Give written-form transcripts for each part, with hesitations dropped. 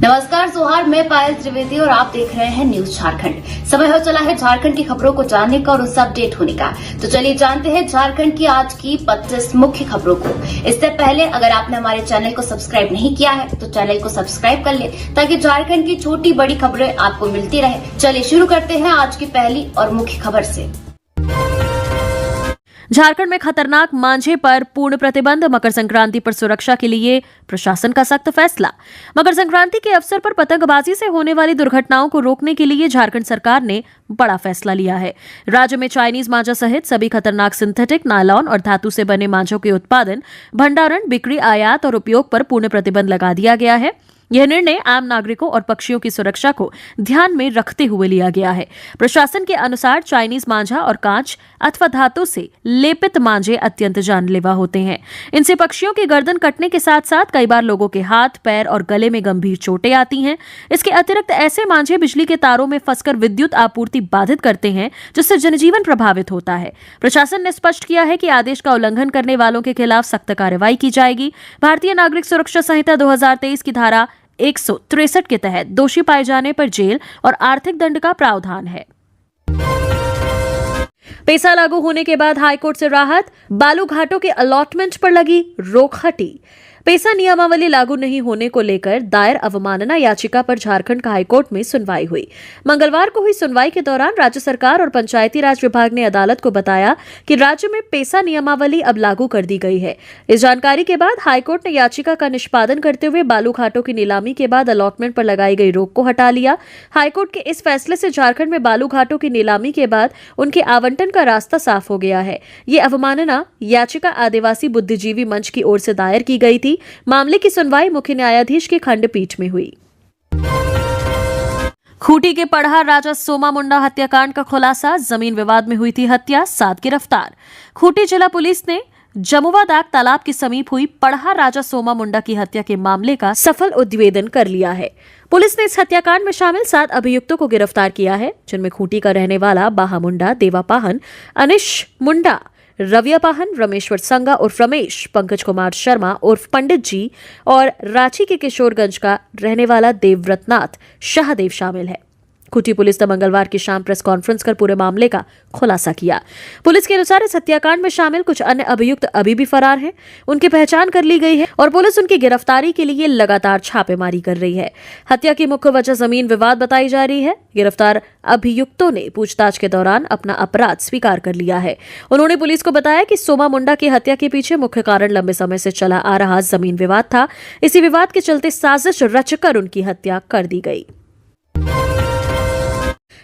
नमस्कार सोहार, मैं पायल त्रिवेदी और आप देख रहे हैं न्यूज झारखंड। समय हो चला है झारखंड की खबरों को जानने का और उससे अपडेट होने का। तो चलिए जानते हैं झारखंड की आज की 25 मुख्य खबरों को। इससे पहले अगर आपने हमारे चैनल को सब्सक्राइब नहीं किया है तो चैनल को सब्सक्राइब कर ले ताकि झारखंड की छोटी बड़ी खबरें आपको मिलती रहे। चलिए शुरू करते हैं आज की पहली और मुख्य खबर से। झारखंड में खतरनाक मांझे पर पूर्ण प्रतिबंध, मकर संक्रांति पर सुरक्षा के लिए प्रशासन का सख्त फैसला। मकर संक्रांति के अवसर पर पतंगबाजी से होने वाली दुर्घटनाओं को रोकने के लिए झारखंड सरकार ने बड़ा फैसला लिया है। राज्य में चाइनीज मांझा सहित सभी खतरनाक सिंथेटिक, नायलॉन और धातु से बने मांझों के उत्पादन, भंडारण, बिक्री, आयात और उपयोग पर पूर्ण प्रतिबंध लगा दिया गया है। यह निर्णय आम नागरिकों और पक्षियों की सुरक्षा को ध्यान में रखते हुए लिया गया है। प्रशासन के अनुसार चाइनीज मांझा और कांच अथवा धातु से लेपित मांझे अत्यंत जानलेवा होते हैं। इनसे पक्षियों की गर्दन कटने के साथ साथ कई बार लोगों के हाथ, पैर और गले में गंभीर चोटें आती हैं। इसके अतिरिक्त ऐसे मांझे बिजली के तारों में फंसकर विद्युत आपूर्ति बाधित करते हैं, जिससे जनजीवन प्रभावित होता है। प्रशासन ने स्पष्ट किया है कि आदेश का उल्लंघन करने वालों के खिलाफ सख्त कार्रवाई की जाएगी। भारतीय नागरिक सुरक्षा संहिता 2023 की धारा 163 के तहत दोषी पाए जाने पर जेल और आर्थिक दंड का प्रावधान है। पेसा लागू होने के बाद हाईकोर्ट से राहत, बालू घाटों के अलॉटमेंट पर लगी रोक हटी। पेसा नियमावली लागू नहीं होने को लेकर दायर अवमानना याचिका पर झारखंड हाईकोर्ट में सुनवाई हुई। मंगलवार को हुई सुनवाई के दौरान राज्य सरकार और पंचायती राज विभाग ने अदालत को बताया कि राज्य में पेसा नियमावली अब लागू कर दी गई है। इस जानकारी के बाद हाईकोर्ट ने याचिका का निष्पादन करते हुए बालू घाटों की नीलामी के बाद अलॉटमेंट पर लगाई गई रोक को हटा लिया। हाईकोर्ट के इस फैसले से झारखंड में बालू घाटों की नीलामी के बाद उनके आवंटन का रास्ता साफ हो गया है। ये अवमानना याचिका आदिवासी बुद्धिजीवी मंच की ओर से दायर की गई थी। मामले की सुनवाई मुख्य न्यायाधीश की खंडपीठ में हुई। खूंटी के पढ़ा राजा सोमा मुंडा हत्याकांड का खुलासा, जमीन विवाद में हुई थी हत्या, 7 गिरफ्तार। खूंटी जिला पुलिस ने जमुआ दाग तालाब के समीप हुई पढ़ा राजा सोमा मुंडा की हत्या के मामले का सफल उद्भेदन कर लिया है। पुलिस ने इस हत्याकांड में शामिल 7 अभियुक्तों को गिरफ्तार किया है, जिनमें खूंटी का रहने वाला बाहा मुंडा, देवा पाहन, अनिश मुंडा, रविया पाहन, रमेश्वर संगा उर्फ रमेश, पंकज कुमार शर्मा उर्फ पंडित जी और रांची के किशोरगंज का रहने वाला देवव्रतनाथ शाहदेव शामिल है। खूंटी पुलिस ने मंगलवार की शाम प्रेस कॉन्फ्रेंस कर पूरे मामले का खुलासा किया। पुलिस के अनुसार इस हत्याकांड में शामिल कुछ अन्य अभियुक्त अभी भी फरार हैं। उनकी पहचान कर ली गई है और पुलिस उनकी गिरफ्तारी के लिए लगातार छापेमारी कर रही है। हत्या की मुख्य वजह जमीन विवाद बताई जा रही है। गिरफ्तार अभियुक्तों ने पूछताछ के दौरान अपना अपराध स्वीकार कर लिया है। उन्होंने पुलिस को बताया कि सोमा मुंडा की हत्या के पीछे मुख्य कारण लंबे समय से चला आ रहा जमीन विवाद था। इसी विवाद के चलते साजिश रचकर उनकी हत्या कर दी गई।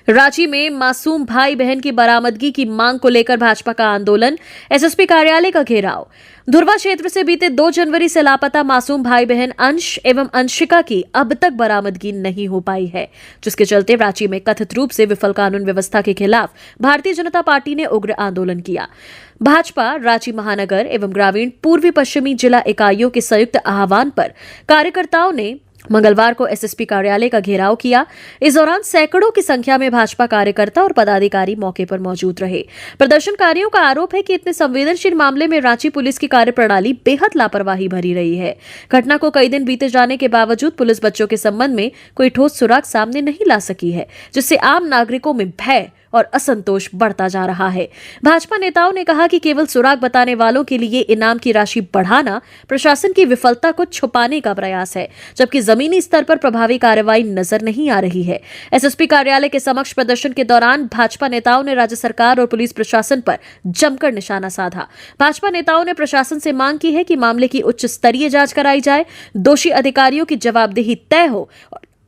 रांची में मासूम भाई बहन की बरामदगी की मांग को लेकर भाजपा का आंदोलन, एसएसपी कार्यालय का घेराव। धुरवा क्षेत्र से बीते 2 जनवरी से लापता मासूम भाई बहन अंश एवं अंशिका की अब तक बरामदगी नहीं हो पाई है, जिसके चलते रांची में कथित रूप से विफल कानून व्यवस्था के खिलाफ भारतीय जनता पार्टी ने उग्र आंदोलन किया। भाजपा रांची महानगर एवं ग्रामीण पूर्वी पश्चिमी जिला इकाइयों के संयुक्त आह्वान पर कार्यकर्ताओं ने मंगलवार को एसएसपी कार्यालय का घेराव किया। इस दौरान सैकड़ों की संख्या में भाजपा कार्यकर्ता और पदाधिकारी मौके पर मौजूद रहे। प्रदर्शनकारियों का आरोप है कि इतने संवेदनशील मामले में रांची पुलिस की कार्यप्रणाली बेहद लापरवाही भरी रही है। घटना को कई दिन बीते जाने के बावजूद पुलिस बच्चों के संबंध में कोई ठोस सुराग सामने नहीं ला सकी है, जिससे आम नागरिकों में भय और असंतोष बढ़ता जा रहा है। भाजपा नेताओं ने कहा कि केवल सुराग बताने वालों के लिए इनाम की राशि बढ़ाना प्रशासन की विफलता को छुपाने का प्रयास है, जबकि जमीनी स्तर पर प्रभावी कार्रवाई नजर नहीं आ रही है। एसएसपी कार्यालय के समक्ष प्रदर्शन के दौरान भाजपा नेताओं ने राज्य सरकार और पुलिस प्रशासन पर जमकर निशाना साधा। भाजपा नेताओं ने प्रशासन से मांग की है कि मामले की उच्च स्तरीय जांच कराई जाए, दोषी अधिकारियों की जवाबदेही तय हो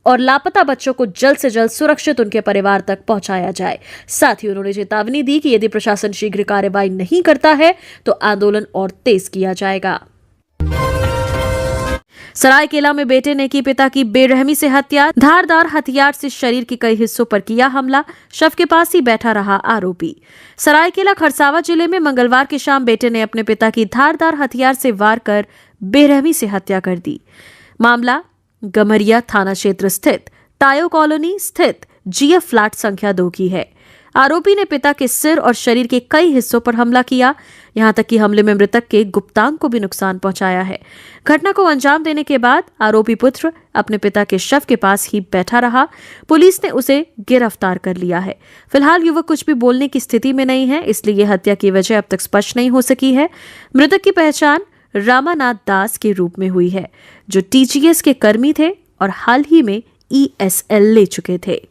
और लापता बच्चों को जल्द से जल्द सुरक्षित उनके परिवार तक पहुंचाया जाए। साथ ही उन्होंने चेतावनी दी कि यदि प्रशासन शीघ्र कार्रवाई नहीं करता है तो आंदोलन और तेज किया जाएगा। सरायकेला में बेटे ने की पिता की बेरहमी से हत्या, धारदार हथियार से शरीर के कई हिस्सों पर किया हमला, शव के पास ही बैठा रहा आरोपी। सरायकेला खरसावा जिले में मंगलवार की शाम बेटे ने अपने पिता की धारदार हथियार से वार कर बेरहमी से हत्या कर दी। मामला गमरिया थाना क्षेत्र स्थित तायो कॉलोनी स्थित जीएफ फ्लैट संख्या 2 की है। आरोपी ने पिता के सिर और शरीर के कई हिस्सों पर हमला किया। यहां तक कि हमले में मृतक के गुप्तांग को भी नुकसान पहुंचाया है। घटना को अंजाम देने के बाद आरोपी पुत्र अपने पिता के शव के पास ही बैठा रहा। पुलिस ने उसे गिरफ्तार कर लिया है। फिलहाल युवक कुछ भी बोलने की स्थिति में नहीं है, इसलिए यह हत्या की वजह अब तक स्पष्ट नहीं हो सकी है। मृतक की पहचान रामानाथ दास के रूप में हुई है, जो टीजीएस के कर्मी थे और हाल ही में ESL ले चुके थे।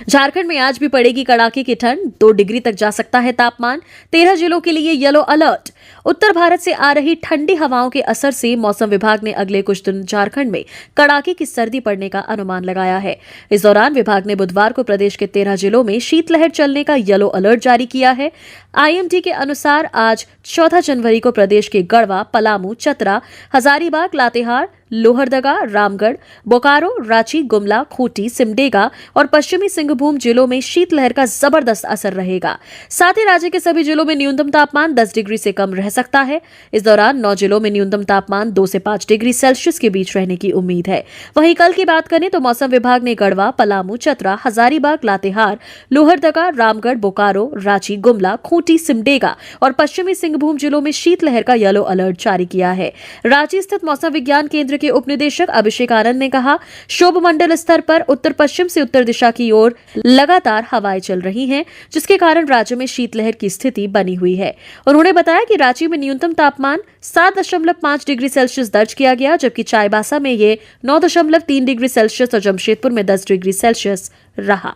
झारखंड में आज भी पड़ेगी कड़ाके की ठंड। 2 डिग्री तक जा सकता है तापमान। 13 जिलों के लिए येलो अलर्ट। उत्तर भारत से आ रही ठंडी हवाओं के असर से मौसम विभाग ने अगले कुछ दिन झारखंड में कड़ाके की सर्दी पड़ने का अनुमान लगाया है। इस दौरान विभाग ने बुधवार को प्रदेश के 13 जिलों में शीतलहर चलने का येलो अलर्ट जारी किया है। IMD के अनुसार आज 14 जनवरी को प्रदेश के गढ़वा, पलामू, चतरा, हजारीबाग, लातेहार, लोहरदगा, रामगढ़, बोकारो, रांची, गुमला, खूंटी, सिमडेगा और पश्चिमी सिंहभूम जिलों में शीतलहर का जबरदस्त असर रहेगा। साथ ही राज्य के सभी जिलों में न्यूनतम तापमान 10 डिग्री से कम रह सकता है। इस दौरान 9 जिलों में न्यूनतम तापमान 2 से 5 डिग्री सेल्सियस के बीच रहने की उम्मीद है। वहीं कल की बात करें तो मौसम विभाग ने गढ़वा, पलामू, चतरा, हजारीबाग, लातेहार, लोहरदगा, रामगढ़, बोकारो, रांची, गुमला, खूंटी, सिमडेगा और पश्चिमी सिंहभूम जिलों में शीतलहर का येलो अलर्ट जारी किया है। रांची स्थित मौसम विज्ञान केंद्र के उप निदेशक अभिषेक आनंद ने कहा, शोभ मंडल स्तर पर उत्तर पश्चिम से उत्तर दिशा की ओर लगातार हवाएं चल रही हैं, जिसके कारण राज्य में शीतलहर की स्थिति बनी हुई है। उन्होंने बताया कि रांची में न्यूनतम तापमान 7.5 डिग्री सेल्सियस दर्ज किया गया, जबकि चाईबासा में ये 9.3 डिग्री सेल्सियस और जमशेदपुर में 10 डिग्री सेल्सियस रहा।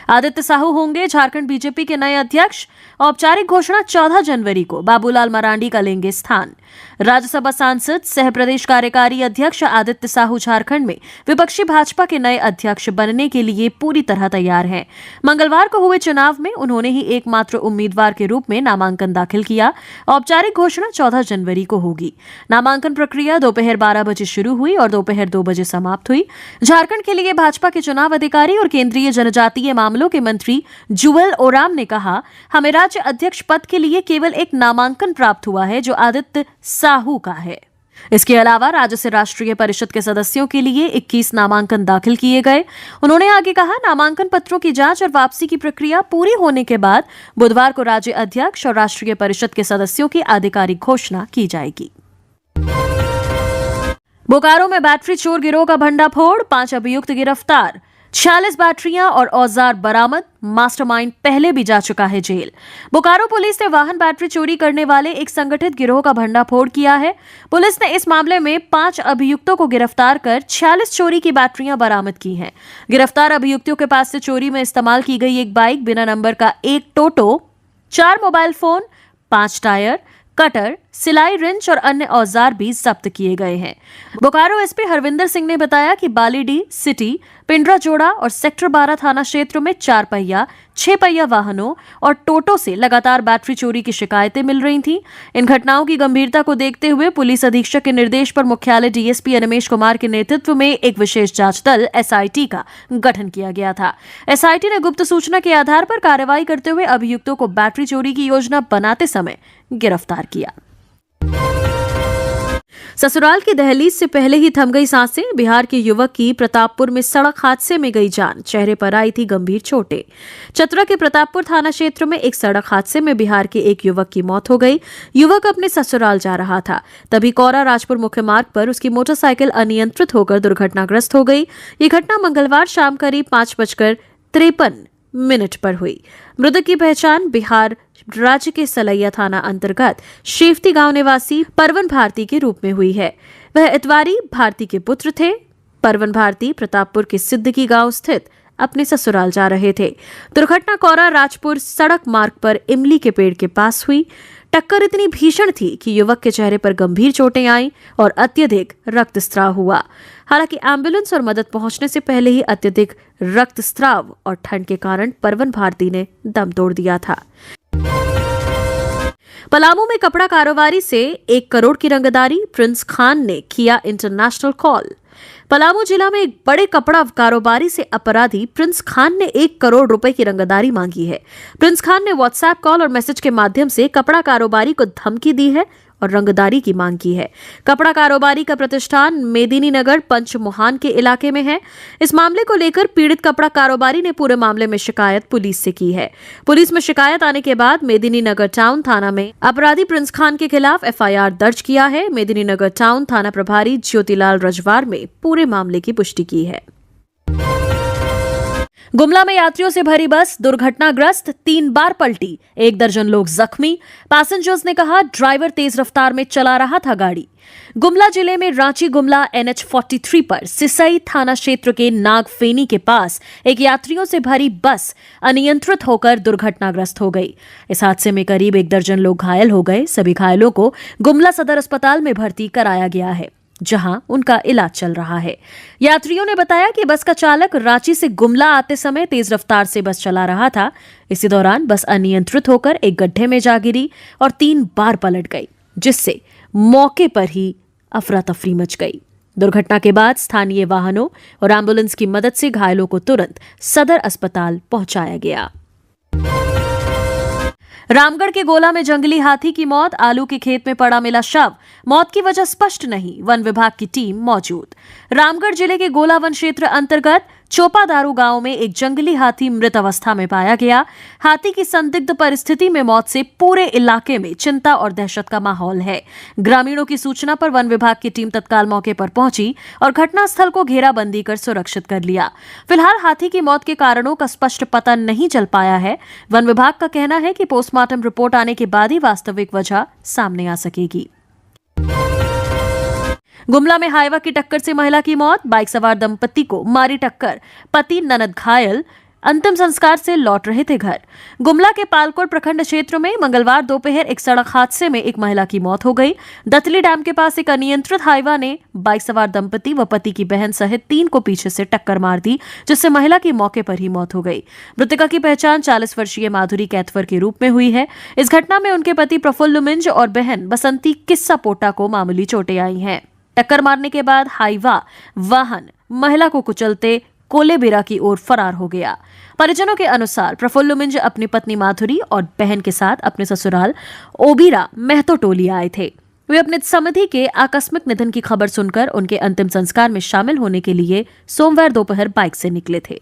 आदित्य साहू होंगे झारखंड बीजेपी के नए अध्यक्ष। औपचारिक घोषणा 14 जनवरी को बाबूलाल मरांडी का लेंगे स्थान। राज्यसभा सांसद सह प्रदेश कार्यकारी अध्यक्ष आदित्य साहू झारखंड में विपक्षी भाजपा के नए अध्यक्ष बनने के लिए पूरी तरह तैयार हैं। मंगलवार को हुए चुनाव में उन्होंने ही एकमात्र उम्मीदवार के रूप में नामांकन दाखिल किया। औपचारिक घोषणा 14 जनवरी को होगी। नामांकन प्रक्रिया दोपहर 12 बजे शुरू हुई और दोपहर 2 बजे समाप्त हुई। झारखंड के लिए भाजपा के चुनाव अधिकारी और केंद्रीय जनजातीय मामलों के मंत्री जुएल ओराम ने कहा, हमें राज्य अध्यक्ष पद के लिए केवल एक नामांकन प्राप्त हुआ है, जो आदित्य साहू का है। इसके अलावा राज्य से राष्ट्रीय परिषद के सदस्यों के लिए 21 नामांकन दाखिल किए गए। उन्होंने आगे कहा, नामांकन पत्रों की जांच और वापसी की प्रक्रिया पूरी होने के बाद बुधवार को राज्य अध्यक्ष और राष्ट्रीय परिषद के सदस्यों की आधिकारिक घोषणा की जाएगी। बोकारो में बैटरी चोर गिरोह का भंडाफोड़, 5 अभियुक्त गिरफ्तार। 46 बैटरियां और औजार बरामद। मास्टरमाइंड पहले भी जा चुका है जेल। बोकारो पुलिस ने वाहन बैटरी चोरी करने वाले एक संगठित गिरोह का भंडाफोड़ किया है। पुलिस ने इस मामले में 5 अभियुक्तों को गिरफ्तार कर 46 चोरी की बैटरियां बरामद की हैं। गिरफ्तार अभियुक्तों के पास से चोरी में इस्तेमाल की गई एक बाइक, बिना नंबर का एक टोटो, 4 मोबाइल फोन, 5 टायर, कटर, सिलाई रिंच और अन्य औजार भी जब्त किए गए हैं। बोकारो एसपी हरविंदर सिंह ने बताया कि बालीडीह सिटी, पिंडरा जोड़ा और सेक्टर 12 थाना क्षेत्र में 4 पहिया, 6 पहिया वाहनों और टोटो से लगातार बैटरी चोरी की शिकायतें मिल रही थीं। इन घटनाओं की गंभीरता को देखते हुए पुलिस अधीक्षक के निर्देश पर मुख्यालय डीएसपी अनिमेश कुमार के नेतृत्व में एक विशेष जांच दल SIT का गठन किया गया था। SIT ने गुप्त सूचना के आधार पर कार्रवाई करते हुए अभियुक्तों को बैटरी चोरी की योजना बनाते समय गिरफ्तार किया। ससुराल की दहलीज से पहले ही थम गई सांसें। बिहार के युवक की प्रतापपुर में सड़क हादसे में गई जान, चेहरे पर आई थी गंभीर चोटें। चतरा के प्रतापपुर थाना क्षेत्र में एक सड़क हादसे में बिहार के एक युवक की मौत हो गई। युवक अपने ससुराल जा रहा था, तभी कौरा राजपुर मुख्य मार्ग पर उसकी मोटरसाइकिल अनियंत्रित होकर दुर्घटनाग्रस्त हो गई। ये घटना मंगलवार शाम करीब 5:53 पर हुई। मृतक की पहचान बिहार राज्य के सलैया थाना अंतर्गत शेफ्ती गांव निवासी परवन भारती के रूप में हुई है। वह इतवारी भारती के पुत्र थे। परवन भारती प्रतापपुर के सिद्दकी गांव स्थित अपने ससुराल जा रहे थे। दुर्घटना कौरा राजपुर सड़क मार्ग पर इमली के पेड़ के पास हुई। टक्कर इतनी भीषण थी कि युवक के चेहरे पर गंभीर चोटें आईं और अत्यधिक रक्तस्राव हुआ। हालांकि एम्बुलेंस और मदद पहुंचने से पहले ही अत्यधिक रक्तस्राव और ठंड के कारण परवन भारती ने दम तोड़ दिया था। पलामू में कपड़ा कारोबारी से 1 करोड़ की रंगदारी, प्रिंस खान ने किया इंटरनेशनल कॉल। पलामू जिला में एक बड़े कपड़ा कारोबारी से अपराधी प्रिंस खान ने 1 करोड़ रुपए की रंगदारी मांगी है। प्रिंस खान ने व्हाट्सएप कॉल और मैसेज के माध्यम से कपड़ा कारोबारी को धमकी दी है और रंगदारी की मांग की है। कपड़ा कारोबारी का प्रतिष्ठान मेदिनी नगर पंचमोहान के इलाके में है। इस मामले को लेकर पीड़ित कपड़ा कारोबारी ने पूरे मामले में शिकायत पुलिस से की है। पुलिस में शिकायत आने के बाद मेदिनी नगर टाउन थाना में अपराधी प्रिंस खान के खिलाफ FIR दर्ज किया है। मेदिनी नगर टाउन थाना प्रभारी ज्योतिलाल रजवार में पूरे मामले की पुष्टि की है। गुमला में यात्रियों से भरी बस दुर्घटनाग्रस्त, 3 बार पलटी, 1 दर्जन लोग जख्मी। पैसेंजर्स ने कहा ड्राइवर तेज रफ्तार में चला रहा था गाड़ी। गुमला जिले में रांची गुमला NH43 पर सिसई थाना क्षेत्र के नागफेनी के पास एक यात्रियों से भरी बस अनियंत्रित होकर दुर्घटनाग्रस्त हो गई। इस हादसे में करीब 1 दर्जन लोग घायल हो गए। सभी घायलों को गुमला सदर अस्पताल में भर्ती कराया गया है, जहां उनका इलाज चल रहा है। यात्रियों ने बताया कि बस का चालक रांची से गुमला आते समय तेज रफ्तार से बस चला रहा था। इसी दौरान बस अनियंत्रित होकर एक गड्ढे में जा गिरी और 3 बार पलट गई, जिससे मौके पर ही अफरा तफरी मच गई। दुर्घटना के बाद स्थानीय वाहनों और एम्बुलेंस की मदद से घायलों को तुरंत सदर अस्पताल पहुंचाया गया। रामगढ़ के गोला में जंगली हाथी की मौत, आलू के खेत में पड़ा मिला शव। मौत की वजह स्पष्ट नहीं, वन विभाग की टीम मौजूद। रामगढ़ जिले के गोला वन क्षेत्र अंतर्गत चोपादारू गांव में एक जंगली हाथी मृत अवस्था में पाया गया। हाथी की संदिग्ध परिस्थिति में मौत से पूरे इलाके में चिंता और दहशत का माहौल है। ग्रामीणों की सूचना पर वन विभाग की टीम तत्काल मौके पर पहुंची और घटनास्थल को घेराबंदी कर सुरक्षित कर लिया। फिलहाल हाथी की मौत के कारणों का स्पष्ट पता नहीं चल पाया है। वन विभाग का कहना है कि पोस्टमार्टम रिपोर्ट आने के बाद ही वास्तविक वजह सामने आ सकेगी। गुमला में हाईवा की टक्कर से महिला की मौत, बाइक सवार दंपति को मारी टक्कर, पति ननद घायल, अंतिम संस्कार से लौट रहे थे घर। गुमला के पालकोट प्रखंड क्षेत्र में मंगलवार दोपहर एक सड़क हादसे में एक महिला की मौत हो गई। दतली डैम के पास एक अनियंत्रित हाईवा ने बाइक सवार दंपति व पति की बहन सहित 3 को पीछे से टक्कर मार दी, जिससे महिला की मौके पर ही मौत हो गई। मृतका की पहचान 40 वर्षीय माधुरी कैथवर के रूप में हुई है। इस घटना में उनके पति प्रफुल्ल मिंज और बहन बसंती किस्सा पोटा को मामूली चोटें आई हैं। टक्कर मारने के बाद हाईवा वाहन महिला को कुचलते कोलेबिरा की ओर फरार हो गया। परिजनों के अनुसार प्रफुल्ल मिंज अपनी पत्नी माधुरी और बहन के साथ अपने ससुराल ओबीरा महतो टोली आए थे। वे अपने समधि के आकस्मिक निधन की खबर सुनकर उनके अंतिम संस्कार में शामिल होने के लिए सोमवार दोपहर बाइक से निकले थे।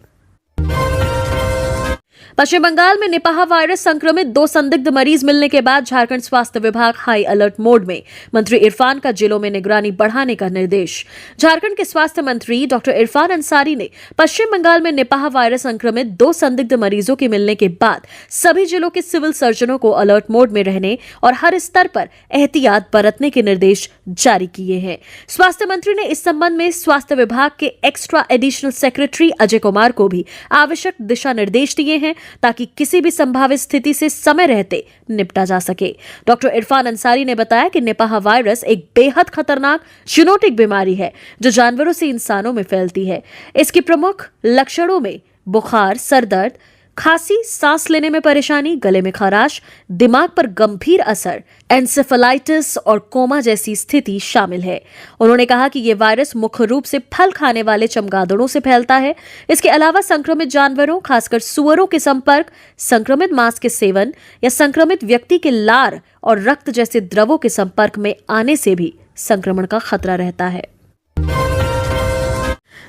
पश्चिम बंगाल में निपाह वायरस संक्रमित 2 संदिग्ध मरीज मिलने के बाद झारखंड स्वास्थ्य विभाग हाई अलर्ट मोड में। मंत्री इरफान का जिलों में निगरानी बढ़ाने का निर्देश। झारखंड के स्वास्थ्य मंत्री डॉक्टर इरफान अंसारी ने पश्चिम बंगाल में निपाह वायरस संक्रमित 2 संदिग्ध मरीजों के मिलने के बाद सभी जिलों के सिविल सर्जनों को अलर्ट मोड में रहने और हर स्तर पर एहतियात बरतने के निर्देश जारी किए हैं। स्वास्थ्य मंत्री ने इस संबंध में स्वास्थ्य विभाग के extra additional secretary Ajay Kumar को भी आवश्यक दिशा निर्देश दिए हैं, ताकि किसी भी संभावित स्थिति से समय रहते निपटा जा सके। डॉक्टर इरफान अंसारी ने बताया कि निपाह वायरस एक बेहद खतरनाक जूनोटिक बीमारी है जो जानवरों से इंसानों में फैलती है। इसके प्रमुख लक्षणों में बुखार, सरदर्द, खांसी, सांस लेने में परेशानी, गले में खराश, दिमाग पर गंभीर असर, एंसेफेलाइटिस और कोमा जैसी स्थिति शामिल है। उन्होंने कहा कि यह वायरस मुख्य रूप से फल खाने वाले चमगादड़ों से फैलता है। इसके अलावा संक्रमित जानवरों, खासकर सुअरों के संपर्क, संक्रमित मांस के सेवन या संक्रमित व्यक्ति के लार और रक्त जैसे द्रवों के संपर्क में आने से भी संक्रमण का खतरा रहता है।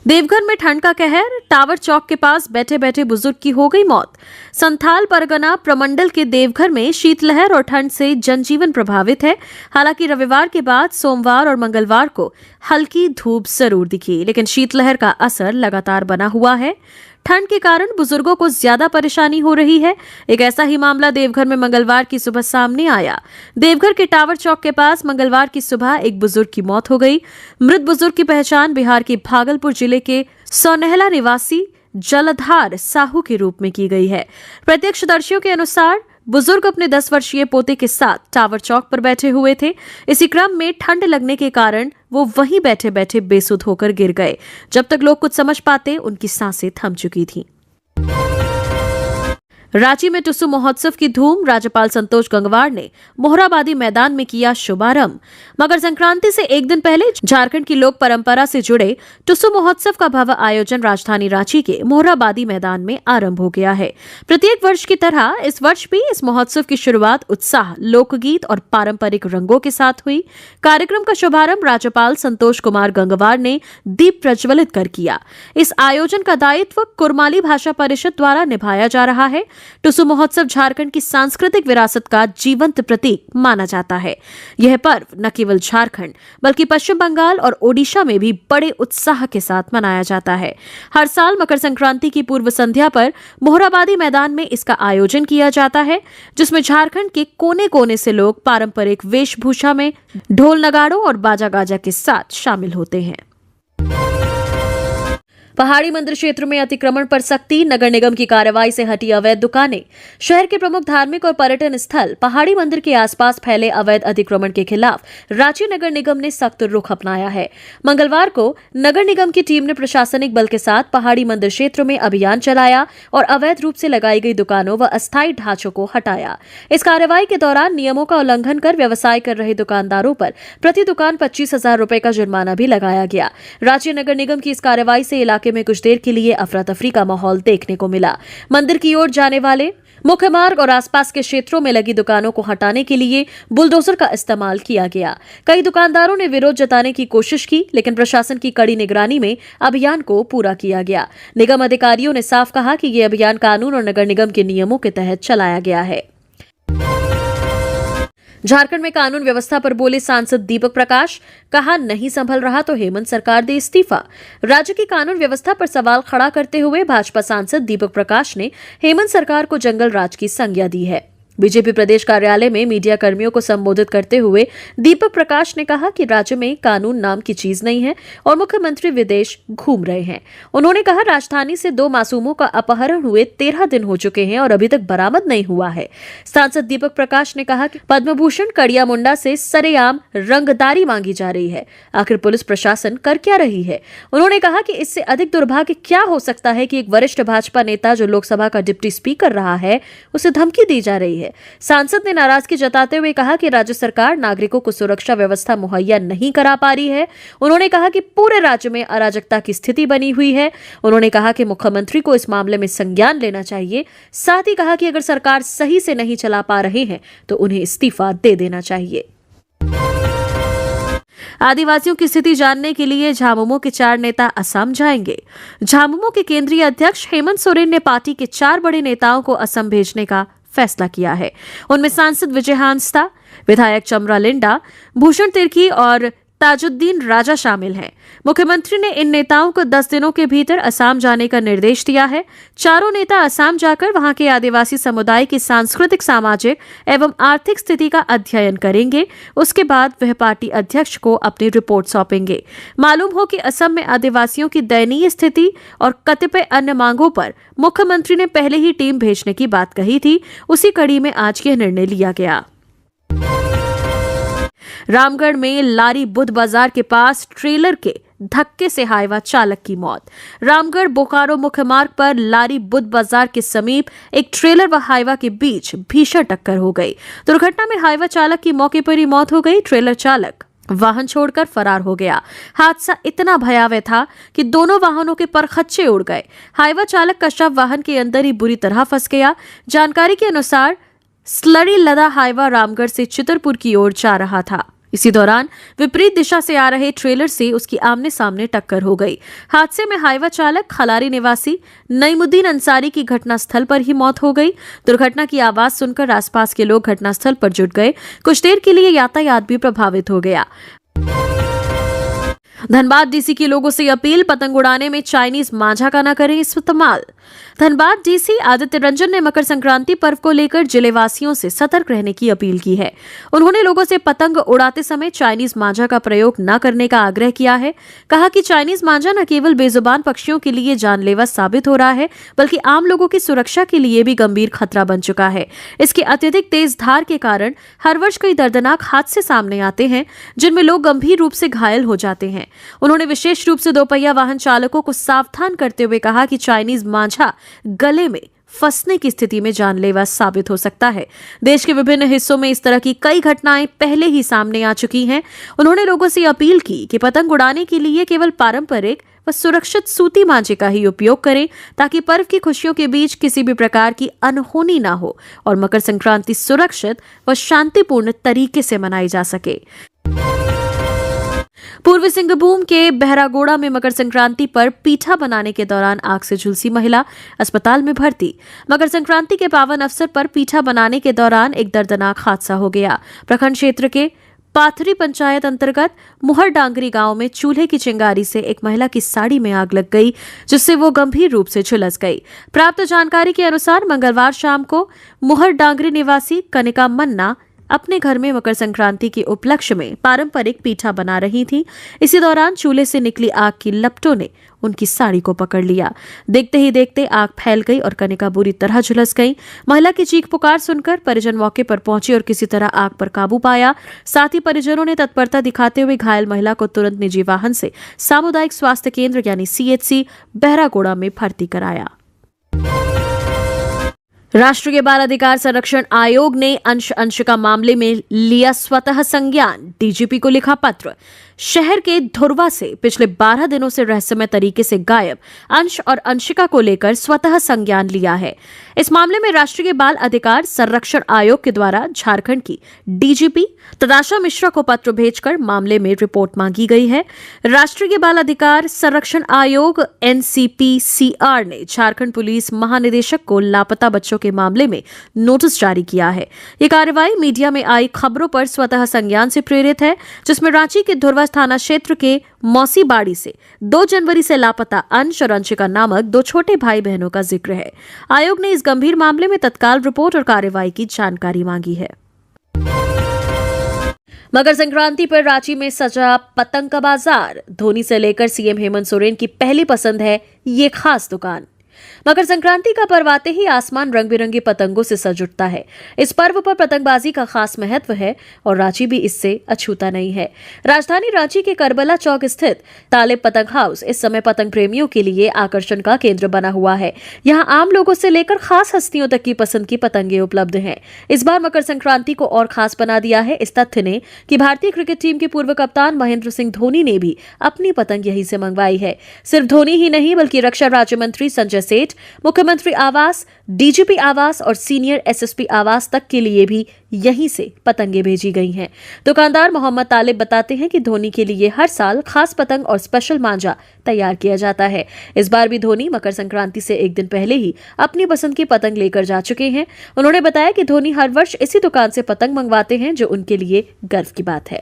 देवघर में ठंड का कहर, टावर चौक के पास बैठे बैठे बुजुर्ग की हो गई मौत। संथाल परगना प्रमंडल के देवघर में शीतलहर और ठंड से जनजीवन प्रभावित है। हालांकि रविवार के बाद सोमवार और मंगलवार को हल्की धूप जरूर दिखी, लेकिन शीतलहर का असर लगातार बना हुआ है। ठंड के कारण बुजुर्गों को ज्यादा परेशानी हो रही है। एक ऐसा ही मामला देवघर में मंगलवार की सुबह सामने आया। देवघर के टावर चौक के पास मंगलवार की सुबह एक बुजुर्ग की मौत हो गई। मृत बुजुर्ग की पहचान बिहार के भागलपुर जिले के सौनहला निवासी जलधार साहू के रूप में की गई है। प्रत्यक्षदर्शियों के अनुसार बुजुर्ग अपने 10 वर्षीय पोते के साथ टावर चौक पर बैठे हुए थे। इसी क्रम में ठंड लगने के कारण वो वहीं बैठे बैठे बेसुध होकर गिर गए। जब तक लोग कुछ समझ पाते उनकी सांसें थम चुकी थीं। रांची में टुसु महोत्सव की धूम, राज्यपाल संतोष गंगवार ने मोहराबादी मैदान में किया शुभारंभ। मकर संक्रांति से एक दिन पहले झारखंड की लोक परंपरा से जुड़े टुसु महोत्सव का भव्य आयोजन राजधानी रांची के मोहराबादी मैदान में आरंभ हो गया है। प्रत्येक वर्ष की तरह इस वर्ष भी इस महोत्सव की शुरुआत उत्साह, लोकगीत और पारंपरिक रंगों के साथ हुई। कार्यक्रम का शुभारंभ राज्यपाल संतोष कुमार गंगवार ने दीप प्रज्वलित कर किया। इस आयोजन का दायित्व कुरमाली भाषा परिषद द्वारा निभाया जा रहा है। टुसु महोत्सव झारखंड की सांस्कृतिक विरासत का जीवंत प्रतीक माना जाता है। यह पर्व न केवल झारखंड बल्कि पश्चिम बंगाल और ओडिशा में भी बड़े उत्साह के साथ मनाया जाता है। हर साल मकर संक्रांति की पूर्व संध्या पर मोहराबादी मैदान में इसका आयोजन किया जाता है, जिसमें झारखंड के कोने कोने से लोग पारंपरिक वेशभूषा में ढोल नगाड़ों और बाजा गाजा के साथ शामिल होते हैं। पहाड़ी मंदिर क्षेत्र में अतिक्रमण पर सख्ती, नगर निगम की कार्रवाई से हटी अवैध दुकानें। शहर के प्रमुख धार्मिक और पर्यटन स्थल पहाड़ी मंदिर के आसपास फैले अवैध अतिक्रमण के खिलाफ रांची नगर निगम ने सख्त रुख अपनाया है। मंगलवार को नगर निगम की टीम ने प्रशासनिक बल के साथ पहाड़ी मंदिर क्षेत्र में अभियान चलाया और अवैध रूप से लगाई गई दुकानों व अस्थायी ढांचों को हटाया। इस कार्रवाई के दौरान नियमों का उल्लंघन कर व्यवसाय कर रहे दुकानदारों पर प्रति दुकान 25,000 रुपए का जुर्माना भी लगाया गया। रांची नगर निगम की इस कार्रवाई से इलाके में कुछ देर के लिए अफरा तफरी का माहौल देखने को मिला। मंदिर की ओर जाने वाले मुख्य मार्ग और आसपास के क्षेत्रों में लगी दुकानों को हटाने के लिए बुलडोजर का इस्तेमाल किया गया। कई दुकानदारों ने विरोध जताने की कोशिश की, लेकिन प्रशासन की कड़ी निगरानी में अभियान को पूरा किया गया। निगम अधिकारियों ने साफ कहा कि यह अभियान कानून और नगर निगम के नियमों के तहत चलाया गया है। झारखंड में कानून व्यवस्था पर बोले सांसद दीपक प्रकाश, कहा नहीं संभल रहा तो हेमंत सरकार दे इस्तीफा। राज्य की कानून व्यवस्था पर सवाल खड़ा करते हुए भाजपा सांसद दीपक प्रकाश ने हेमंत सरकार को जंगल राज की संज्ञा दी है। बीजेपी प्रदेश कार्यालय में मीडिया कर्मियों को संबोधित करते हुए दीपक प्रकाश ने कहा कि राज्य में कानून नाम की चीज नहीं है और मुख्यमंत्री विदेश घूम रहे हैं। उन्होंने कहा राजधानी से 2 मासूमों का अपहरण हुए 13 दिन हो चुके हैं और अभी तक बरामद नहीं हुआ है। सांसद दीपक प्रकाश ने कहा कि पद्म भूषण कड़िया मुंडा से सरेआम रंगदारी मांगी जा रही है। आखिर पुलिस प्रशासन कर क्या रही है? उन्होंने कहा कि इससे अधिक दुर्भाग्य क्या हो सकता है कि एक वरिष्ठ भाजपा नेता जो लोकसभा का डिप्टी स्पीकर रहा है, उसे धमकी दी जा रही है। सांसद ने नाराजगी जताते हुए कहा कि राज्य सरकार नागरिकों को सुरक्षा व्यवस्था मुहैया नहीं करा पा रही है। उन्होंने कहा कि पूरे राज्य में अराजकता की स्थिति बनी हुई है। उन्होंने कहा कि मुख्यमंत्री को इस मामले में संज्ञान लेना चाहिए। साथ ही कहा कि अगर सरकार सही से नहीं चला पा रहे हैं तो उन्हें इस्तीफा दे देना चाहिए। आदिवासियों की स्थिति जानने के लिए झामुमो के 4 नेता असम जाएंगे। झामुमो के केंद्रीय अध्यक्ष हेमंत सोरेन ने पार्टी के 4 बड़े नेताओं को असम भेजने का फैसला किया है। उनमें सांसद विजय हांसदा, विधायक चमरा लिंडा, भूषण तिर्की और ताजुद्दीन राजा शामिल हैं। मुख्यमंत्री ने इन नेताओं को 10 दिनों के भीतर असम जाने का निर्देश दिया है। चारों नेता असम जाकर वहां के आदिवासी समुदाय की सांस्कृतिक, सामाजिक एवं आर्थिक स्थिति का अध्ययन करेंगे। उसके बाद वह पार्टी अध्यक्ष को अपनी रिपोर्ट सौंपेंगे। मालूम हो कि असम में आदिवासियों की दयनीय स्थिति और कतिपय अन्य मांगों पर मुख्यमंत्री ने पहले ही टीम भेजने की बात कही थी। उसी कड़ी में आज यह निर्णय लिया गया। रामगढ़ में लारी बुध बाजार के पास ट्रेलर के धक्के से हाईवा चालक की मौत। रामगढ़ बोकारो मुख्य मार्ग पर लारी बुध बाजार के समीप एक ट्रेलर व हाईवा के बीच भीषण टक्कर हो गई। दुर्घटना में हाईवा चालक की मौके पर ही मौत हो गई। ट्रेलर चालक वाहन छोड़कर फरार हो गया। हादसा इतना भयावह था कि दोनों वाहनों के परखच्चे उड़ गए। हाईवा चालक का शव वाहन के अंदर ही बुरी तरह फंस गया। जानकारी के अनुसार स्लरी लदा हाईवा रामगढ़ से चितरपुर की ओर जा रहा था। इसी दौरान विपरीत दिशा से आ रहे ट्रेलर से उसकी आमने सामने टक्कर हो गई। हादसे में हाईवा चालक खलारी निवासी नईमुद्दीन अंसारी की घटनास्थल पर ही मौत हो गई। दुर्घटना की आवाज सुनकर आसपास के लोग घटनास्थल पर जुट गए। कुछ देर के लिए यातायात भी प्रभावित हो गया। धनबाद डीसी की लोगों से अपील, पतंग उड़ाने में चाइनीज मांझा का न करें इस्तेमाल। धनबाद डीसी आदित्य रंजन ने मकर संक्रांति पर्व को लेकर जिलेवासियों से सतर्क रहने की अपील की है। उन्होंने लोगों से पतंग उड़ाते समय चाइनीज मांझा का प्रयोग न करने का आग्रह किया है। कहा कि चाइनीज मांझा न केवल बेजुबान पक्षियों के लिए जानलेवा साबित हो रहा है, बल्कि आम लोगों की सुरक्षा के लिए भी गंभीर खतरा बन चुका है। इसकी अत्यधिक तेज धार के कारण हर वर्ष कई दर्दनाक हादसे सामने आते हैं, जिनमें लोग गंभीर रूप से घायल हो जाते हैं। उन्होंने विशेष रूप से दोपहिया वाहन चालकों को सावधान करते हुए कहा कि चाइनीज मांझा गले में फंसने की स्थिति में जानलेवा साबित हो सकता है। देश के विभिन्न हिस्सों में इस तरह की कई घटनाएं पहले ही सामने आ चुकी हैं। उन्होंने लोगों से अपील की कि पतंग उड़ाने के लिए केवल पारंपरिक व सुरक्षित सूती मांझे का ही उपयोग करें, ताकि पर्व की खुशियों के बीच किसी भी प्रकार की अनहोनी ना हो और मकर संक्रांति सुरक्षित व शांतिपूर्ण तरीके से मनाई जा सके। पूर्वी सिंहभूम के बहरागोड़ा में मकर संक्रांति पर पीठा बनाने के दौरान आग से झुलसी महिला अस्पताल में भर्ती। मकर संक्रांति के पावन अवसर पर पीठा बनाने के दौरान एक दर्दनाक हादसा हो गया। प्रखंड क्षेत्र के पाथरी पंचायत अंतर्गत मुहर डांगरी गांव में चूल्हे की चिंगारी से एक महिला की साड़ी में आग लग गई, जिससे वो गंभीर रूप से झुलस गई। प्राप्त जानकारी के अनुसार मंगलवार शाम को मुहर डांगरी निवासी कनिका मन्ना अपने घर में मकर संक्रांति के उपलक्ष्य में पारंपरिक पीठा बना रही थी। इसी दौरान चूल्हे से निकली आग की लपटों ने उनकी साड़ी को पकड़ लिया। देखते ही देखते आग फैल गई और कनिका बुरी तरह झुलस गई। महिला की चीख पुकार सुनकर परिजन मौके पर पहुंचे और किसी तरह आग पर काबू पाया। साथ ही परिजनों ने तत्परता दिखाते हुए घायल महिला को तुरंत निजी वाहन से सामुदायिक स्वास्थ्य केंद्र यानी CHC बहरागोड़ा में भर्ती कराया। राष्ट्रीय बाल अधिकार संरक्षण आयोग ने अंशिका मामले में लिया स्वतः संज्ञान। DGP को लिखा पत्र। शहर के धुर्वा से पिछले 12 दिनों से रहस्यमय तरीके से गायब अंश और अंशिका को लेकर स्वतः संज्ञान लिया है। इस मामले में राष्ट्रीय बाल अधिकार संरक्षण आयोग के द्वारा झारखंड की DGP तदाशा मिश्रा को पत्र भेजकर मामले में रिपोर्ट मांगी गई है। राष्ट्रीय बाल अधिकार संरक्षण आयोग NCPCR ने झारखंड पुलिस महानिदेशक को लापता बच्चों के मामले में नोटिस जारी किया है। ये कार्रवाई मीडिया में आई खबरों पर स्वतः संज्ञान से प्रेरित है, जिसमें रांची के धुर्वा थाना क्षेत्र के मौसी बाड़ी से 2 जनवरी से लापता अंश और अंशिका नामक 2 छोटे भाई बहनों का जिक्र है। आयोग ने इस गंभीर मामले में तत्काल रिपोर्ट और कार्रवाई की जानकारी मांगी है। मकर संक्रांति पर रांची में सजा पतंग का बाजार। धोनी से लेकर CM हेमंत सोरेन की पहली पसंद है ये खास दुकान। मकर संक्रांति का पर्व आते ही आसमान रंग बिरंगी पतंगों से सज उठता है। इस पर्व पर पतंगबाजी का खास महत्व है और रांची भी इससे अछूता नहीं है। राजधानी रांची के करबला चौक स्थित तालिब पतंग हाउस इस समय पतंग प्रेमियों के लिए आकर्षण का केंद्र बना हुआ है। यहाँ आम लोगों से लेकर खास हस्तियों तक की पसंद की पतंगे उपलब्ध हैं। इस बार मकर संक्रांति को और खास बना दिया है इस तथ्य ने कि भारतीय क्रिकेट टीम के पूर्व कप्तान महेंद्र सिंह धोनी ने भी अपनी पतंग यहीं से मंगवाई है। सिर्फ धोनी ही नहीं बल्कि रक्षा राज्य मंत्री संजय सेठ, मुख्यमंत्री आवास, DGP आवास और सीनियर SSP आवास तक के लिए भी यहीं से पतंगे भेजी गई हैं। दुकानदार मोहम्मद तालिब बताते हैं कि धोनी के लिए हर साल खास पतंग और स्पेशल मांझा तैयार किया जाता है। इस बार भी धोनी मकर संक्रांति से एक दिन पहले ही अपनी पसंद की पतंग लेकर जा चुके हैं। उन्होंने बताया कि धोनी हर वर्ष इसी दुकान से पतंग मंगवाते हैं, जो उनके लिए गर्व की बात है।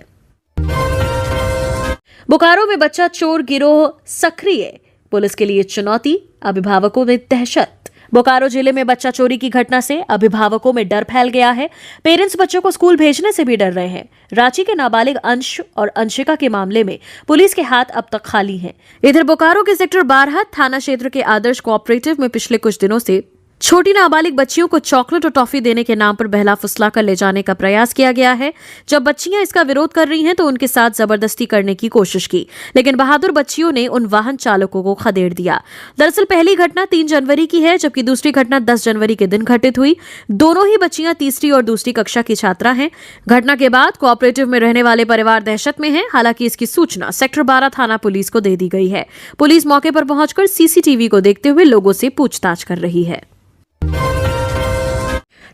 बोकारो में बच्चा चोर गिरोह सक्रिय, पुलिस के लिए चुनौती, अभिभावकों में दहशत। बोकारो जिले में बच्चा चोरी की घटना से अभिभावकों में डर फैल गया है। पेरेंट्स बच्चों को स्कूल भेजने से भी डर रहे हैं। रांची के नाबालिग अंश और अंशिका के मामले में पुलिस के हाथ अब तक खाली हैं। इधर बोकारो के सेक्टर 12 थाना क्षेत्र के आदर्श कोऑपरेटिव में पिछले कुछ दिनों से छोटी नाबालिग बच्चियों को चॉकलेट और टॉफी देने के नाम पर बहला फुसला कर ले जाने का प्रयास किया गया है। जब बच्चियां इसका विरोध कर रही हैं तो उनके साथ जबरदस्ती करने की कोशिश की, लेकिन बहादुर बच्चियों ने उन वाहन चालकों को खदेड़ दिया। दरअसल पहली घटना 3 जनवरी की है, जबकि दूसरी घटना 10 जनवरी के दिन घटित हुई। दोनों ही बच्चियां तीसरी और दूसरी कक्षा की छात्रा हैं। घटना के बाद कोऑपरेटिव में रहने वाले परिवार दहशत में है। हालांकि इसकी सूचना सेक्टर 12 थाना पुलिस को दे दी गई है। पुलिस मौके पर पहुंचकर CCTV को देखते हुए लोगों से पूछताछ कर रही है।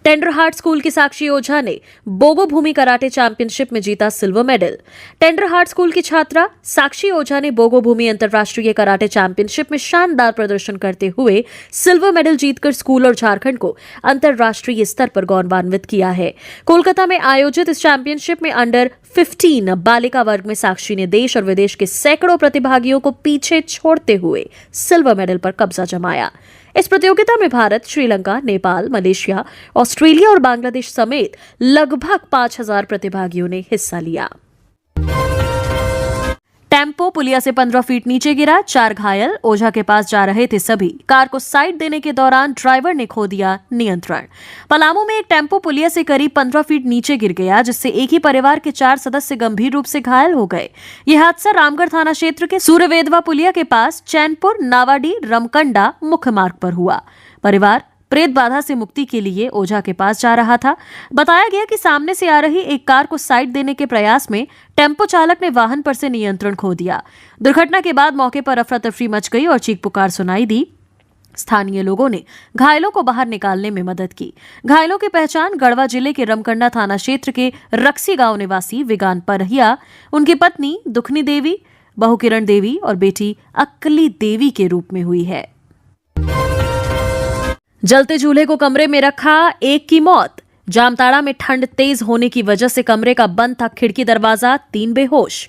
टेंडरहार्ट स्कूल की साक्षी ओझा ने बोबो भूमि कराटे चैंपियनशिप में जीता सिल्वर मेडल। टेंडरहार्ट स्कूल की छात्रा साक्षी ओझा ने बोगो भूमि अंतर्राष्ट्रीय कराटे चैंपियनशिप में शानदार प्रदर्शन करते हुए सिल्वर मेडल जीतकर स्कूल और झारखंड को अंतर्राष्ट्रीय स्तर पर गौरवान्वित किया है। कोलकाता में आयोजित इस चैंपियनशिप में अंडर 15 बालिका वर्ग में साक्षी ने देश और विदेश के सैकड़ों प्रतिभागियों को पीछे छोड़ते हुए सिल्वर मेडल पर कब्जा जमाया। इस प्रतियोगिता में भारत, श्रीलंका, नेपाल, मलेशिया, ऑस्ट्रेलिया और बांग्लादेश समेत लगभग 5000 प्रतिभागियों ने हिस्सा लिया। टेम्पो पुलिया से 15 फीट नीचे गिरा, 4 घायल। ओझा के पास जा रहे थे सभी। कार को साइड देने के दौरान ड्राइवर ने खो दिया नियंत्रण। पलामू में एक टेम्पो पुलिया से करीब 15 फीट नीचे गिर गया, जिससे एक ही परिवार के 4 सदस्य गंभीर रूप से घायल हो गए। यह हादसा रामगढ़ थाना क्षेत्र के सूर्यवेदवा पुलिया के पास चैनपुर नावाडी रमकंडा मुख्य मार्ग पर हुआ। परिवार प्रेत बाधा से मुक्ति के लिए ओझा के पास जा रहा था। बताया गया कि सामने से आ रही एक कार को साइड देने के प्रयास में टेम्पो चालक ने वाहन पर से नियंत्रण खो दिया। दुर्घटना के बाद मौके पर अफरा तफरी मच गई और चीख पुकार सुनाई दी। स्थानीय लोगों ने घायलों को बाहर निकालने में मदद की। घायलों की पहचान गढ़वा जिले के रमकंडा थाना क्षेत्र के रक्सी गांव निवासी विगान परहिया, उनकी पत्नी दुखनी देवी, बहू किरण देवी और बेटी अक्कली देवी के रूप में हुई है। जलते चूल्हे को कमरे में रखा, एक की मौत। जामताड़ा में ठंड तेज होने की वजह से कमरे का बंद था खिड़की दरवाजा, 3 बेहोश।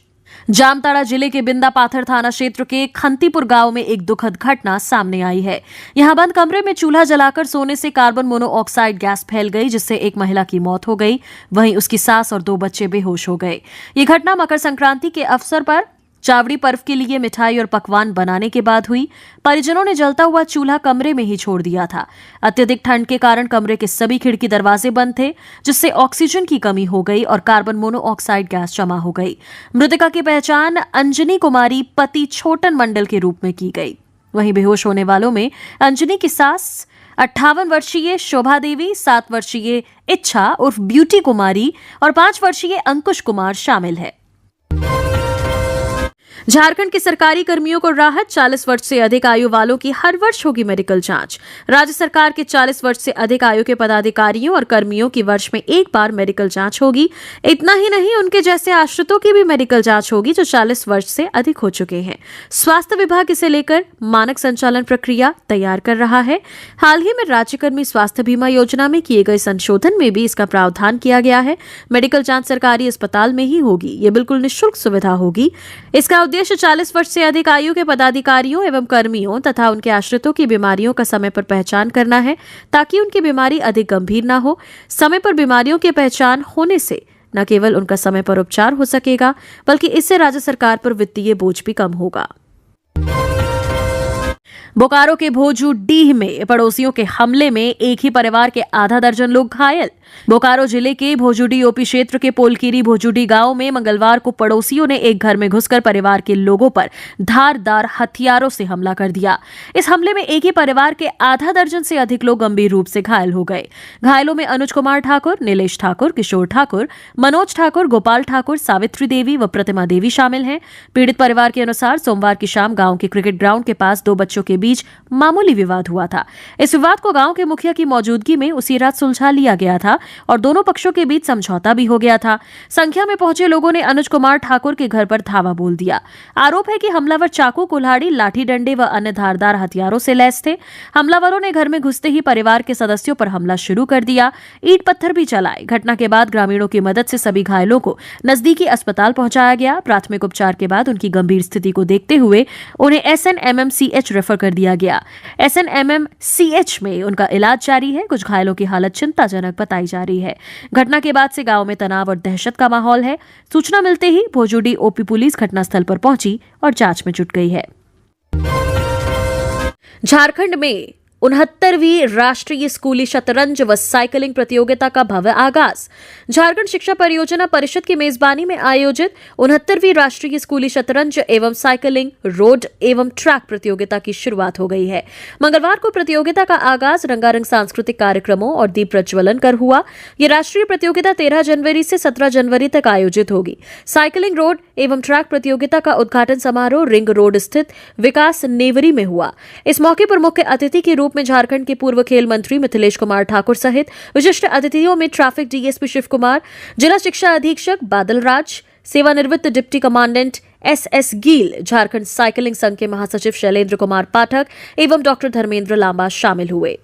जामताड़ा जिले के बिंदा पाथर थाना क्षेत्र के खंतीपुर गांव में एक दुखद घटना सामने आई है। यहां बंद कमरे में चूल्हा जलाकर सोने से कार्बन मोनोऑक्साइड गैस फैल गई, जिससे एक महिला की मौत हो गई। वहीं उसकी सास और 2 बच्चे बेहोश हो गए। ये घटना मकर संक्रांति के अवसर पर चावड़ी पर्व के लिए मिठाई और पकवान बनाने के बाद हुई। परिजनों ने जलता हुआ चूल्हा कमरे में ही छोड़ दिया था। अत्यधिक ठंड के कारण कमरे के सभी खिड़की दरवाजे बंद थे, जिससे ऑक्सीजन की कमी हो गई और कार्बन मोनोऑक्साइड गैस जमा हो गई। मृतका की पहचान अंजनी कुमारी पति छोटन मंडल के रूप में की गई। वहीं बेहोश होने वालों में अंजनी की सास 58 वर्षीय शोभा देवी, 7 वर्षीय इच्छा उर्फ ब्यूटी कुमारी और 5 वर्षीय अंकुश कुमार शामिल है। झारखंड के सरकारी कर्मियों को राहत, 40 वर्ष से अधिक आयु वालों की हर वर्ष होगी मेडिकल जांच। राज्य सरकार के 40 वर्ष से अधिक आयु के पदाधिकारियों और कर्मियों की वर्ष में एक बार मेडिकल जांच होगी। इतना ही नहीं, उनके जैसे आश्रितों की भी मेडिकल जांच होगी जो 40 वर्ष से अधिक हो चुके हैं। स्वास्थ्य विभाग इसे लेकर मानक संचालन प्रक्रिया तैयार कर रहा है। हाल ही में राज्यकर्मी स्वास्थ्य बीमा योजना में किए गए संशोधन में भी इसका प्रावधान किया गया है। मेडिकल जांच सरकारी अस्पताल में ही होगी। ये बिल्कुल निःशुल्क सुविधा होगी। इसका उद्देश्य 40 वर्ष से अधिक आयु के पदाधिकारियों एवं कर्मियों तथा उनके आश्रितों की बीमारियों का समय पर पहचान करना है, ताकि उनकी बीमारी अधिक गंभीर न हो। समय पर बीमारियों की पहचान होने से न केवल उनका समय पर उपचार हो सकेगा, बल्कि इससे राज्य सरकार पर वित्तीय बोझ भी कम होगा। बोकारो के भोजूडीह में पड़ोसियों के हमले में एक ही परिवार के आधा दर्जन लोग घायल। बोकारो जिले के भोजूडी ओपी क्षेत्र के पोलकीरी भोजूडी गांव में मंगलवार को पड़ोसियों ने एक घर में घुसकर परिवार के लोगों पर धारदार हथियारों से हमला कर दिया। इस हमले में एक ही परिवार के आधा दर्जन से अधिक लोग गंभीर रूप से घायल हो गए। घायलों में अनुज कुमार ठाकुर, नीलेश ठाकुर, किशोर ठाकुर, मनोज ठाकुर, गोपाल ठाकुर, सावित्री देवी व प्रतिमा देवी शामिल हैं। पीड़ित परिवार के अनुसार सोमवार की शाम गांव के क्रिकेट ग्राउंड के पास 2 बच्चों के बीच मामूली विवाद हुआ था। इस विवाद को गांव के मुखिया की मौजूदगी में उसी रात सुलझा लिया गया था और दोनों पक्षों के बीच समझौता भी हो गया था। संख्या में पहुंचे लोगों ने अनुज कुमार ठाकुर के घर पर धावा बोल दिया। आरोप है कि हमलावर चाकू, कुल्हाड़ी, लाठी डंडे व अन्य धारदार हथियारों से लैस थे। हमलावरों ने घर में घुसते ही परिवार के सदस्यों पर हमला शुरू कर दिया। ईंट पत्थर भी चलाए। घटना के बाद ग्रामीणों की मदद से सभी घायलों को नजदीकी अस्पताल पहुंचाया गया। प्राथमिक उपचार के बाद उनकी गंभीर स्थिति को देखते हुए उन्हें SNMMCH रेफर कर दिया गया। SNMMCH में उनका इलाज जारी है। कुछ घायलों की हालत चिंताजनक बताई जा रही है। घटना के बाद से गांव में तनाव और दहशत का माहौल है। सूचना मिलते ही भोजूडी ओपी पुलिस घटनास्थल पर पहुंची और जांच में जुट गई है। झारखंड में 69वीं राष्ट्रीय स्कूली शतरंज व साइकिलिंग प्रतियोगिता का भव्य आगाज। झारखंड शिक्षा परियोजना परिषद की मेजबानी में आयोजित 69वीं राष्ट्रीय स्कूली शतरंज एवं साइकिलिंग रोड एवं ट्रैक प्रतियोगिता की शुरुआत हो गई है। मंगलवार को प्रतियोगिता का आगाज रंगारंग सांस्कृतिक कार्यक्रमों और दीप प्रज्वलन कर हुआ। यह राष्ट्रीय प्रतियोगिता 13 जनवरी से 17 जनवरी तक आयोजित होगी। साइकिलिंग रोड एवं ट्रैक प्रतियोगिता का उद्घाटन समारोह रिंग रोड स्थित विकास नेवरी में हुआ। इस मौके पर मुख्य अतिथि के रूप में झारखंड के पूर्व खेल मंत्री मिथिलेश कुमार ठाकुर सहित विशिष्ट अतिथियों में ट्रैफिक DSP शिव कुमार, जिला शिक्षा अधीक्षक बादल राज, सेवानिवृत्त डिप्टी कमांडेंट SS गील, झारखंड साइकिलिंग संघ के महासचिव शैलेंद्र कुमार पाठक एवं डॉक्टर धर्मेंद्र लांबा शामिल हुए।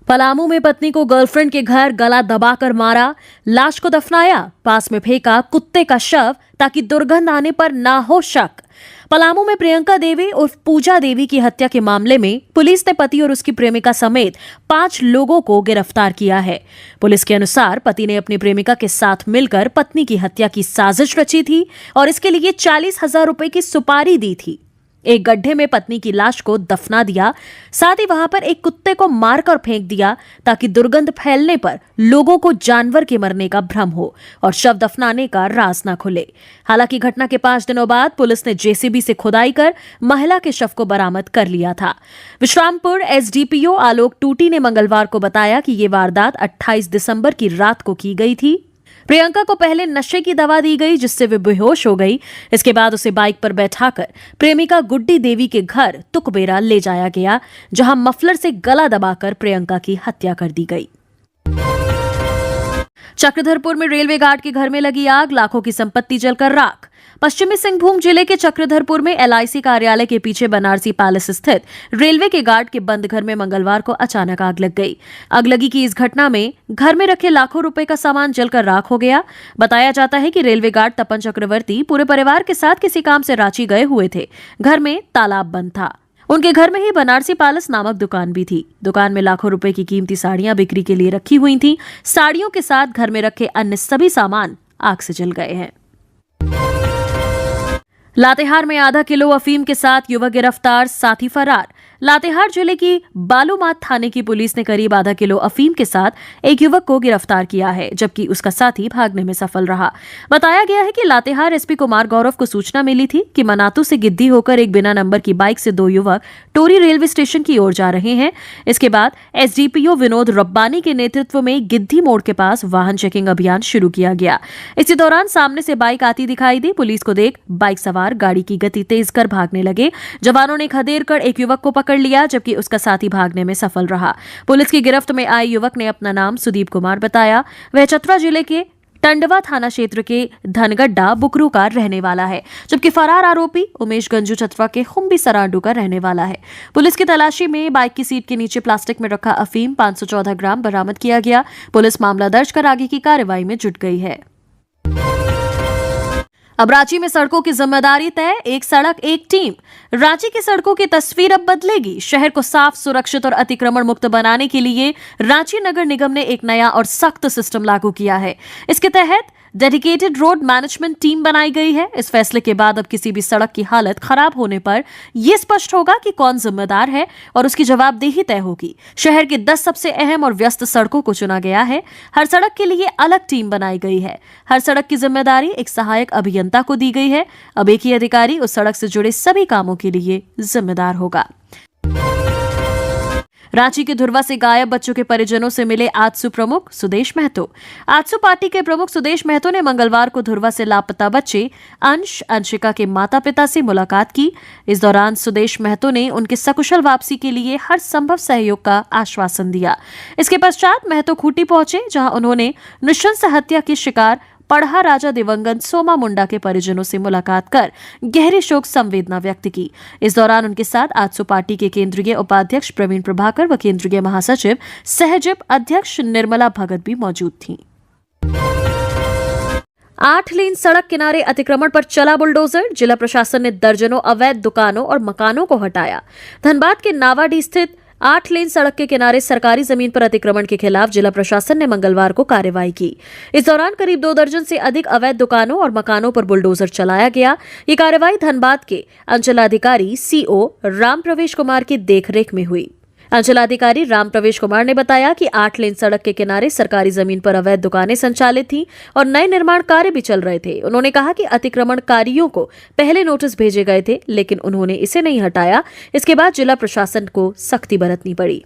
पलामू में पत्नी को गर्लफ्रेंड के घर गला दबाकर मारा, लाश को दफनाया, पास में फेंका कुत्ते का शव ताकि दुर्गंध आने पर ना हो शक। पलामू में प्रियंका देवी उर्फ पूजा देवी की हत्या के मामले में पुलिस ने पति और उसकी प्रेमिका समेत 5 लोगों को गिरफ्तार किया है। पुलिस के अनुसार पति ने अपनी प्रेमिका के साथ मिलकर पत्नी की हत्या की साजिश रची थी और इसके लिए 40,000 रुपए की सुपारी दी थी। एक गड्ढे में पत्नी की लाश को दफना दिया, साथ ही वहां पर एक कुत्ते को मारकर फेंक दिया ताकि दुर्गंध फैलने पर लोगों को जानवर के मरने का भ्रम हो और शव दफनाने का राज न खुले। हालांकि घटना के 5 दिनों बाद पुलिस ने जेसीबी से खुदाई कर महिला के शव को बरामद कर लिया था। विश्रामपुर एसडीपीओ आलोक टूटी ने मंगलवार को बताया कि ये वारदात 28 दिसंबर की रात को की गई थी। प्रियंका को पहले नशे की दवा दी गई जिससे वे बेहोश हो गई। इसके बाद उसे बाइक पर बैठाकर प्रेमिका गुड्डी देवी के घर तुकबेरा ले जाया गया, जहां मफलर से गला दबाकर प्रियंका की हत्या कर दी गई। चक्रधरपुर में रेलवे गार्ड के घर में लगी आग, लाखों की संपत्ति जलकर राख। पश्चिमी सिंहभूम जिले के चक्रधरपुर में एलआईसी कार्यालय के पीछे बनारसी पैलेस स्थित रेलवे के गार्ड के बंद घर में मंगलवार को अचानक आग लग गई। अगलगी की इस घटना में घर में रखे लाखों रुपए का सामान जलकर राख हो गया। बताया जाता है कि रेलवे गार्ड तपन चक्रवर्ती पूरे परिवार के साथ किसी काम से रांची गए हुए थे। घर में तालाब बंद था। उनके घर में ही बनारसी पैलेस नामक दुकान भी थी। दुकान में लाखों रुपए की कीमती साड़ियां बिक्री के लिए रखी हुई थीं। साड़ियों के साथ घर में रखे अन्य सभी सामान आग से जल गए हैं। लातेहार में आधा किलो अफीम के साथ युवक गिरफ्तार, साथी फरार। लातेहार जिले की बालूमाथ थाने की पुलिस ने करीब आधा किलो अफीम के साथ एक युवक को गिरफ्तार किया है, जबकि उसका साथी भागने में सफल रहा। बताया गया है कि लातेहार एसपी कुमार गौरव को सूचना मिली थी कि मनातू से गिद्दी होकर एक बिना नंबर की बाइक से 2 युवक टोरी रेलवे स्टेशन की ओर जा रहे हैं। इसके बाद एसडीपीओ विनोद रब्बानी के नेतृत्व में गिद्दी मोड़ के पास वाहन चेकिंग अभियान शुरू किया गया। इसी दौरान सामने से बाइक आती दिखाई दी। पुलिस को देख बाइक सवार गाड़ी की गति तेज कर भागने लगे। जवानों ने खदेड़ कर एक युवक को पकड़ लिया, जबकि उसका साथी भागने में सफल रहा। पुलिस की गिरफ्त में आए युवक ने अपना नाम सुदीप कुमार बताया। वह चतरा जिले के टंडवा थाना क्षेत्र के धनगड्डा बुकरू का रहने वाला है, जबकि फरार आरोपी उमेश गंजू चतरा के खुम्बी सरांडू का रहने वाला है। पुलिस की तलाशी में बाइक की सीट के नीचे प्लास्टिक में रखा अफीम 514 ग्राम बरामद किया गया। पुलिस मामला दर्ज कर आगे की कार्रवाई में जुट गई है। अब रांची में सड़कों की जिम्मेदारी तय, एक सड़क एक टीम। रांची की सड़कों की तस्वीर अब बदलेगी। शहर को साफ, सुरक्षित और अतिक्रमण मुक्त बनाने के लिए रांची नगर निगम ने एक नया और सख्त सिस्टम लागू किया है। इसके तहत डेडिकेटेड रोड मैनेजमेंट टीम बनाई गई है। इस फैसले के बाद अब किसी भी सड़क की हालत खराब होने पर यह स्पष्ट होगा कि कौन जिम्मेदार है और उसकी जवाबदेही तय होगी। शहर के 10 सबसे अहम और व्यस्त सड़कों को चुना गया है। हर सड़क के लिए अलग टीम बनाई गई है। हर सड़क की जिम्मेदारी एक सहायक अभियंता को दी गई है। अब एक ही अधिकारी उस सड़क से जुड़े सभी कामों के लिए जिम्मेदार होगा। रांची के धुर्वा से गायब बच्चों के परिजनों से मिले आजसू प्रमुख सुदेश महतो। आजसू पार्टी के प्रमुख सुदेश महतो ने मंगलवार को धुर्वा से लापता बच्चे अंश, अंशिका के माता पिता से मुलाकात की। इस दौरान सुदेश महतो ने उनके सकुशल वापसी के लिए हर संभव सहयोग का आश्वासन दिया। इसके पश्चात महतो खूंटी पहुंचे, जहां उन्होंने नृशंस हत्या के शिकार पढ़ा राजा दिवंगत सोमा मुंडा के परिजनों से मुलाकात कर गहरी शोक संवेदना व्यक्त की। इस दौरान उनके साथ आजसू पार्टी के केंद्रीय उपाध्यक्ष प्रवीण प्रभाकर व केंद्रीय महासचिव सहजिप अध्यक्ष निर्मला भगत भी मौजूद थीं। 8 लेन सड़क किनारे अतिक्रमण पर चला बुलडोजर। जिला प्रशासन ने दर्जनों अवैध दुकानों और मकानों को हटाया। धनबाद के नावाडीह स्थित 8 लेन सड़क के किनारे सरकारी जमीन पर अतिक्रमण के खिलाफ जिला प्रशासन ने मंगलवार को कार्रवाई की। इस दौरान करीब 2 दर्जन से अधिक अवैध दुकानों और मकानों पर बुलडोजर चलाया गया। ये कार्रवाई धनबाद के अंचलाधिकारी सीओ राम प्रवेश कुमार की देखरेख में हुई। अंचलाधिकारी राम प्रवेश कुमार ने बताया कि 8 लेन सड़क के किनारे सरकारी जमीन पर अवैध दुकानें संचालित थीं और नए निर्माण कार्य भी चल रहे थे। उन्होंने कहा कि अतिक्रमणकारियों को पहले नोटिस भेजे गए थे, लेकिन उन्होंने इसे नहीं हटाया। इसके बाद जिला प्रशासन को सख्ती बरतनी पड़ी।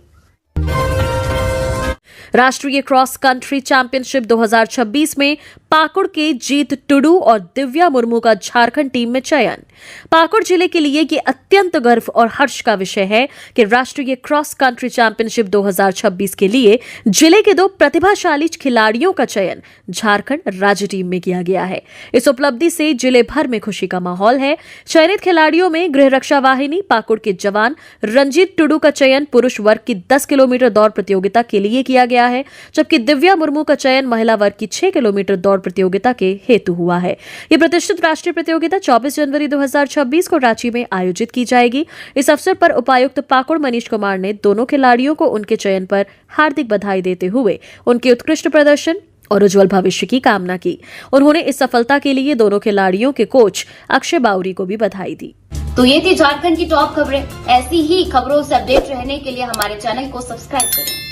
राष्ट्रीय क्रॉस कंट्री चैंपियनशिप 2026 में पाकुड़ के जीत टुडू और दिव्या मुर्मू का झारखंड टीम में चयन। पाकुड़ जिले के लिए ये अत्यंत गर्व और हर्ष का विषय है कि राष्ट्रीय क्रॉस कंट्री चैंपियनशिप 2026 के लिए जिले के 2 प्रतिभाशाली खिलाड़ियों का चयन झारखंड राज्य टीम में किया गया है। इस उपलब्धि से जिले भर में खुशी का माहौल है। चयनित खिलाड़ियों में गृह रक्षा वाहिनी पाकुड़ के जवान रंजीत टुडू का चयन पुरुष वर्ग की 10 किलोमीटर दौड़ प्रतियोगिता के लिए किया गया है, जबकि दिव्या मुर्मू का चयन महिला वर्ग की 6 किलोमीटर दौड़ प्रतियोगिता के हेतु हुआ है। यह प्रतिष्ठित राष्ट्रीय प्रतियोगिता 24 जनवरी 2026 को रांची में आयोजित की जाएगी। इस अवसर पर उपायुक्त पाकुड़ मनीष कुमार ने दोनों खिलाड़ियों को उनके चयन पर हार्दिक बधाई देते हुए उनके उत्कृष्ट प्रदर्शन और उज्जवल भविष्य की कामना की। उन्होंने इस सफलता के लिए दोनों खिलाड़ियों के कोच अक्षय बाउरी को भी बधाई दी। तो ये थी झारखंड की टॉप खबरें। ऐसी ही खबरों से अपडेट रहने के लिए हमारे चैनल को सब्सक्राइब करें।